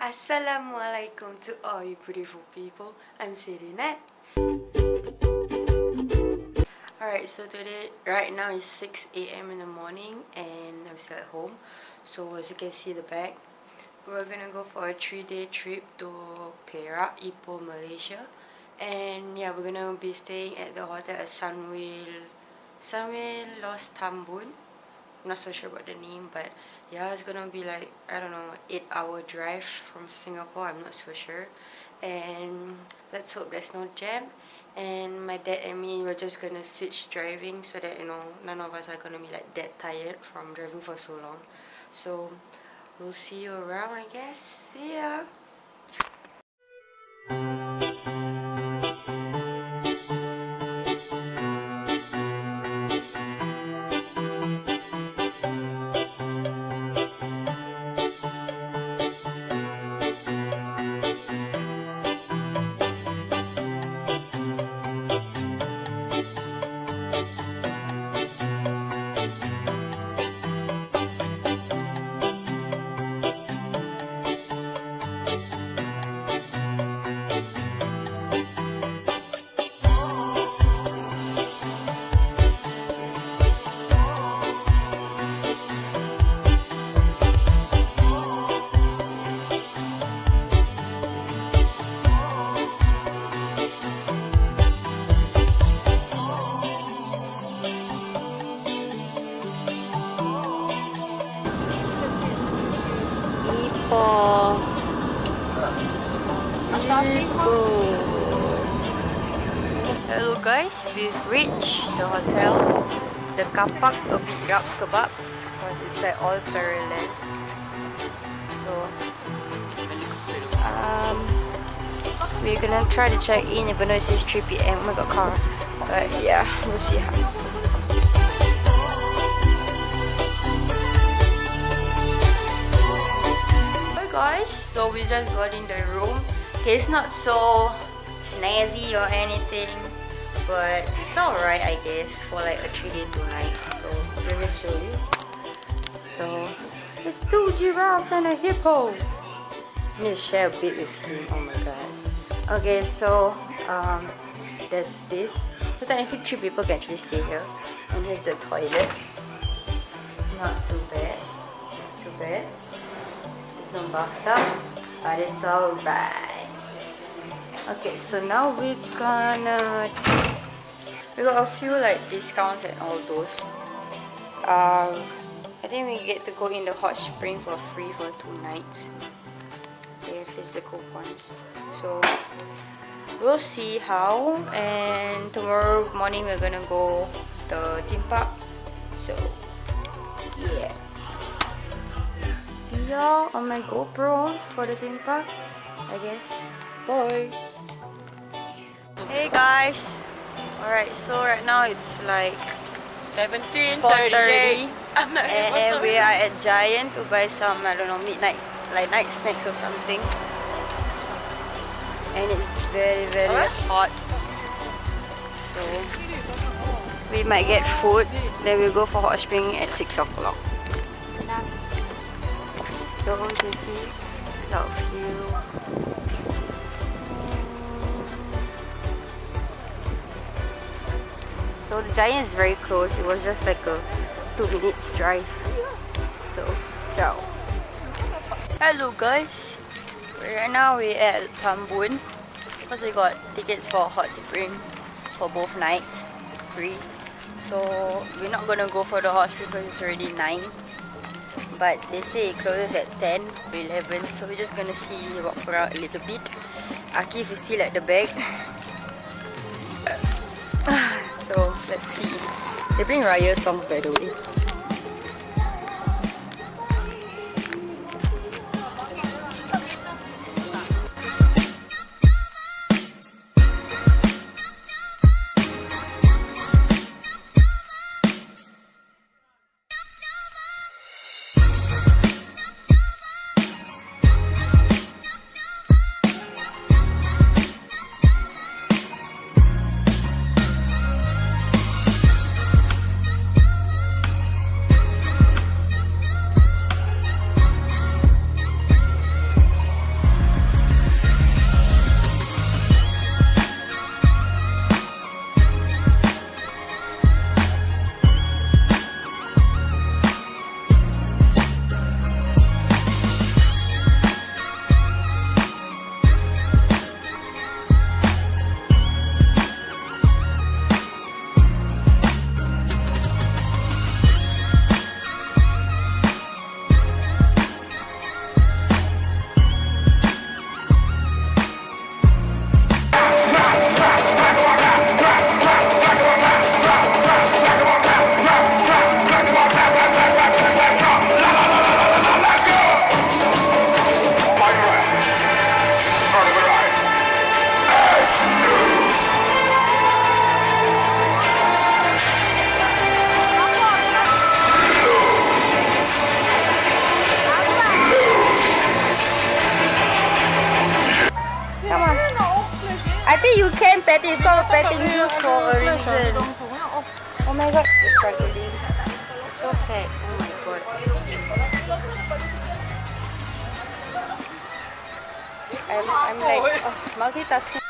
Assalamualaikum to all you beautiful people. I'm Sirinette. Alright, so today, right now is 6 a.m. in the morning and I'm still at home. So as you can see the back, we're gonna go for a 3-day trip to Perak, Ipoh, Malaysia. And yeah, we're gonna be staying at the hotel at Sunway Lost Tambun. I'm not so sure about the name, but yeah, it's gonna be like, I don't know, 8-hour drive from Singapore. I'm not so sure. And let's hope there's no jam. And my dad and me, we're just gonna switch driving so that, you know, none of us are gonna be like dead tired from driving for so long. So we'll see you around, I guess. See ya. Hello guys, we've reached the hotel. The car park a bit rabs kebabs because it's like all parallel. So we're gonna try to check in even though it says 3 p.m. Oh my god, car. But yeah, we'll see how. Hi guys, so we just got in the room. Okay, it's not so snazzy or anything, but it's alright I guess for like a 3-day 2-night. So let me show you. So there's 2 giraffes and a hippo. I need to share a bit with him. Oh my god. Okay, so there's this. So technically 3 people can actually stay here. And here's the toilet. Not too bad. Not too bad. There's no bathtub, but it's alright. Okay, so now we got a few like discounts and all those. I think we get to go in the hot spring for free for 2 nights. Yeah, here's the coupons. So we'll see how. And tomorrow morning we're gonna go the theme park. So yeah. See y'all on my GoPro for the theme park, I guess. Bye. Hey guys. Alright, so right now it's like 4:30 and we are at Giant to buy some, I don't know, midnight, like night snacks or something. And it's very hot. So we might get food, then we'll go for hot spring at 6 o'clock. So you can see it's a lot of view. So the Giant is very close. It was just like a 2 minutes drive. So, ciao. Hello guys. Right now we're at Tambun because we got tickets for hot spring for both nights, free. So we're not gonna go for the hot spring because it's already 9. But they say it closes at 10 or 11. So we're just gonna see, walk around a little bit. Akif is still at the back. So let's see. They bring Raya songs by the way. I think you can pet it. It's called petting zoo for a reason. Oh my god, it's struggling. It's so fat. Oh my god. I'm like multitasking.